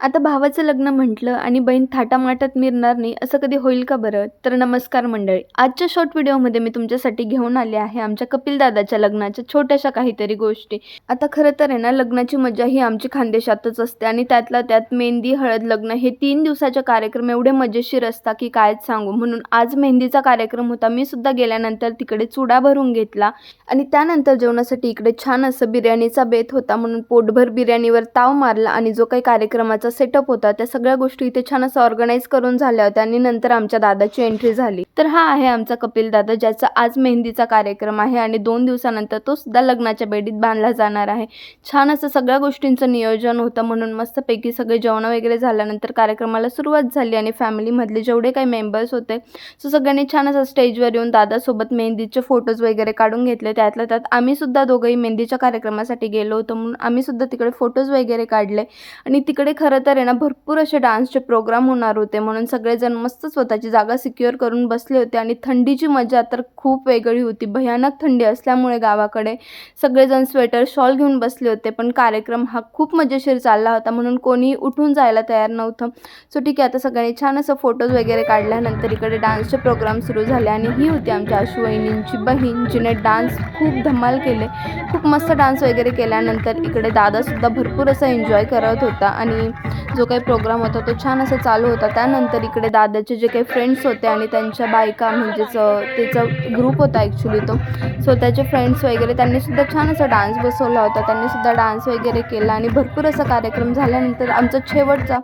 आता भावाचं लग्न म्हटलं आणि बहीण थाटामाटात मिरणार नाही असं कधी होईल का बरं? तर नमस्कार मंडळी. आजच्या शॉर्ट व्हिडिओमध्ये मी तुमच्यासाठी घेऊन आले आहे आमच्या कपिल दादाच्या लग्नाच्या छोट्याशा काहीतरी गोष्टी. आता खरं तर आहे ना, लग्नाची मजा ही आमची खानदेशातच असते आणि त्यातल्या त्यात मेहंदी, हळद, लग्न हे 3 दिवसाचे कार्यक्रम एवढे मजेशीर असतात की कायच सांगू. म्हणून आज मेहंदीचा कार्यक्रम होता. मी सुद्धा गेल्यानंतर तिकडे चुडा भरून घेतला आणि त्यानंतर जेवणासाठी इकडे छान असं बिर्याणीचा बेत होता म्हणून पोटभर बिर्याणीवर ताव मारला आणि जो काही कार्यक्रमाचा सेटअप होता त्या सगळ्या गोष्टी इथे छान असं ऑर्गनाईज करून झाल्या होत्या आणि नंतर आमच्या दादाची एंट्री झाली. तर हा आहे आमचा कपिल दादा, ज्याचा आज मेहंदीचा कार्यक्रम आहे आणि 2 दिवसानंतर तो सुद्धा लग्नाच्या बेडीत बांधला जाणार आहे. छान असं सगळ्या गोष्टींचं नियोजन होतं म्हणून मस्तपैकी सगळे जेवण वगैरे झाल्यानंतर कार्यक्रमाला सुरुवात झाली आणि फॅमिलीमधले जेवढे काही मेंबर्स होते सो सगळ्यांनी छान असं स्टेजवर येऊन दादासोबत मेहंदीचे फोटोज वगैरे काढून घेतले. त्यातल्या त्यात आम्ही सुद्धा दोघंही मेहंदीच्या कार्यक्रमासाठी गेलो होतो म्हणून आम्ही सुद्धा तिकडे फोटोज वगैरे काढले आणि तिकडे खरं तर आहे ना, भरपूर असे डान्सचे प्रोग्राम होणार होते म्हणून सगळेजण मस्त स्वतःची जागा सिक्युअर करून बसले होते आणि थंडीची मजा तर खूप वेगळी होती. भयानक थंडी असल्यामुळे गावाकडे सगळेजण स्वेटर शॉल घेऊन बसले होते. पण कार्यक्रम हा खूप मजेशीर चालला होता म्हणून कोणीही उठून जायला तयार नव्हतं. सो ठीक आहे, आता सगळ्यांनी छान असं फोटोज वगैरे काढल्यानंतर इकडे डान्सचे प्रोग्राम सुरू झाले आणि ही होती आमच्या आशू वहिनींची बहीण, जिने डान्स खूप धमाल केले. खूप मस्त डान्स वगैरे केल्यानंतर इकडे दादासुद्धा भरपूर असं एन्जॉय करत होता आणि जो काही प्रोग्राम होता तो छान असा चालू होता. त्यानंतर इकडे दादाचे जे काही फ्रेंड्स होते आणि त्यांच्या बायका म्हणजेच त्याचा ग्रुप होता ॲक्च्युली तो. सो त्याचे फ्रेंड्स वगैरे त्यांनीसुद्धा छान असा डान्स बसवला होता. त्यांनीसुद्धा डान्स वगैरे केला आणि भरपूर असा कार्यक्रम झाल्यानंतर आमचा शेवटचा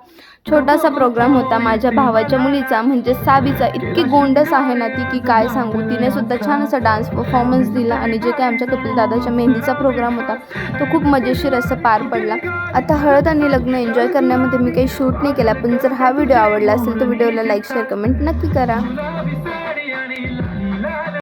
छोटासा प्रोग्राम होता माझ्या भावाच्या मुलीचा म्हणजे सावीचा. इतकी गोंडस आहे ना ती की काय सांगू. तिने सुद्धा छान असा डान्स परफॉर्मन्स दिला आणि जे काही आमच्या कपिल दादाच्या मेहंदीचा प्रोग्राम होता तो खूप मजेशीर असं पार पडला. आता हळद आणि लग्न एन्जॉय करण्यामध्ये मी काही शूट नाही केला, पण जर हा व्हिडिओ आवडला असेल तर व्हिडिओला लाईक, शेअर, कमेंट नक्की करा.